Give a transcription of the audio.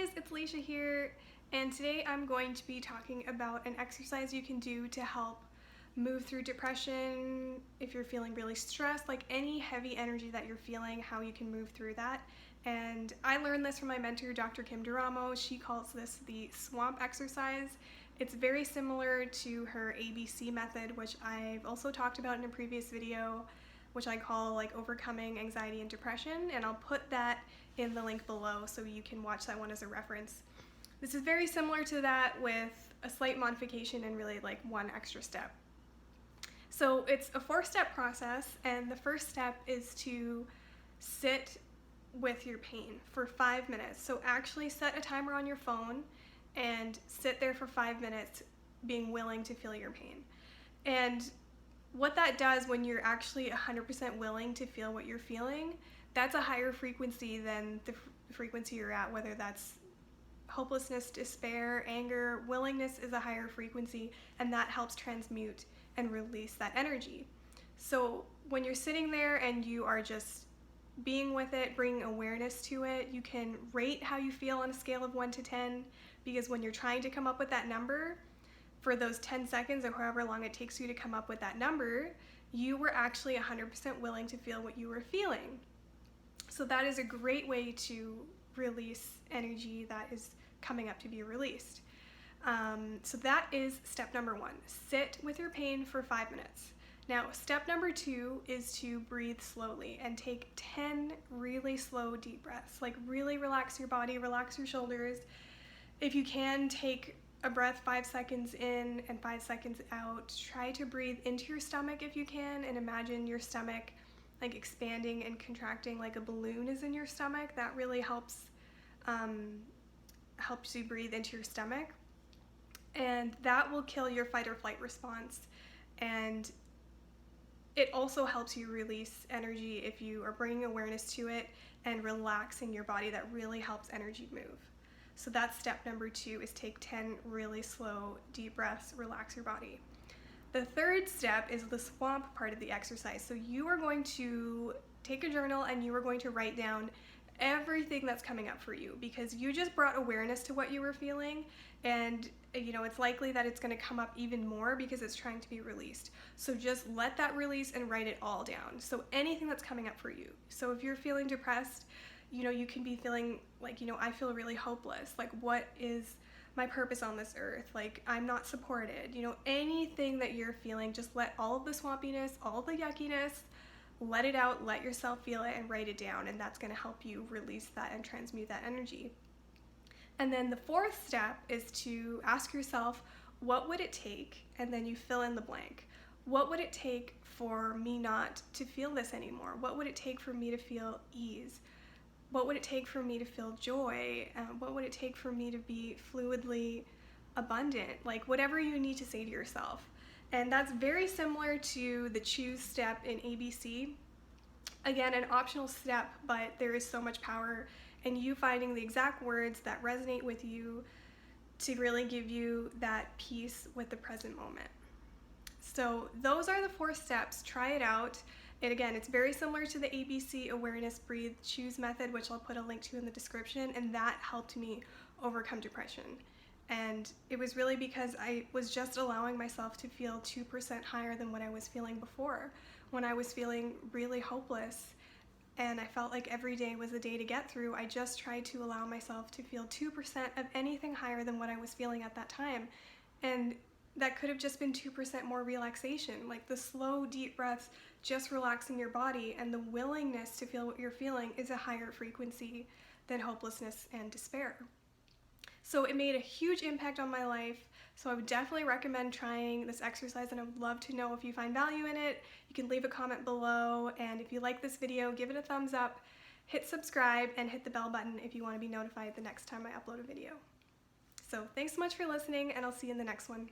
guys, it's Alisha here, and today I'm going to be talking about an exercise you can do to help move through depression if you're feeling really stressed, like any heavy energy that you're feeling, how you can move through that. And I learned this from my mentor, Dr. Kim Duramo. She calls this the swamp exercise. It's very similar to her ABC method, which I've also talked about in a previous video, which I call like overcoming anxiety and depression, and I'll put that in the link below so you can watch that one as a reference. This is very similar to that with a slight modification and really like one extra step. So it's a 4-step process, and the first step is to sit with your pain for 5 minutes. So actually set a timer on your phone and sit there for 5 minutes being willing to feel your pain. And what that does when you're actually 100% willing to feel what you're feeling, that's a higher frequency than the frequency you're at, whether that's hopelessness, despair, anger. Willingness is a higher frequency, and that helps transmute and release that energy. So when you're sitting there and you are just being with it, bringing awareness to it, you can rate how you feel on a scale of 1 to 10, because when you're trying to come up with that number, for those 10 seconds or however long it takes you to come up with that number, you were actually 100% willing to feel what you were feeling. So that is a great way to release energy that is coming up to be released. So that is step number 1. Sit with your pain for 5 minutes. Now, step number 2 is to breathe slowly and take 10 really slow, deep breaths. Like really relax your body, relax your shoulders. If you can, take a breath 5 seconds in and 5 seconds out. Try to breathe into your stomach if you can, and imagine your stomach like expanding and contracting like a balloon is in your stomach. That really helps you breathe into your stomach, and that will kill your fight or flight response. And it also helps you release energy if you are bringing awareness to it and relaxing your body. That really helps energy move. So that's step number 2, is take 10 really slow, deep breaths, relax your body. The third step is the swamp part of the exercise. So you are going to take a journal and you are going to write down everything that's coming up for you, because you just brought awareness to what you were feeling, and it's likely that it's going to come up even more because it's trying to be released. So just let that release and write it all down. So anything that's coming up for you. So if you're feeling depressed, you can be feeling like, I feel really hopeless. Like, what is my purpose on this earth? Like, I'm not supported. Anything that you're feeling, just let all of the swampiness, all the yuckiness, let it out, let yourself feel it, and write it down. And that's going to help you release that and transmute that energy. And then the 4th step is to ask yourself, what would it take? And then you fill in the blank. What would it take for me not to feel this anymore? What would it take for me to feel ease? What would it take for me to feel joy? What would it take for me to be fluidly abundant? Like, whatever you need to say to yourself. And that's very similar to the choose step in ABC. Again, an optional step, but there is so much power in you finding the exact words that resonate with you to really give you that peace with the present moment. So those are the 4 steps. Try it out. And again, it's very similar to the ABC Awareness, Breathe, Choose method, which I'll put a link to in the description, and that helped me overcome depression. And it was really because I was just allowing myself to feel 2% higher than what I was feeling before, when I was feeling really hopeless and I felt like every day was a day to get through. I just tried to allow myself to feel 2% of anything higher than what I was feeling at that time. And that could have just been 2% more relaxation, like the slow, deep breaths, just relaxing your body, and the willingness to feel what you're feeling is a higher frequency than hopelessness and despair. So it made a huge impact on my life. So I would definitely recommend trying this exercise, and I would love to know if you find value in it. You can leave a comment below, and if you like this video, give it a thumbs up, hit subscribe, and hit the bell button if you want to be notified the next time I upload a video. So thanks so much for listening, and I'll see you in the next one.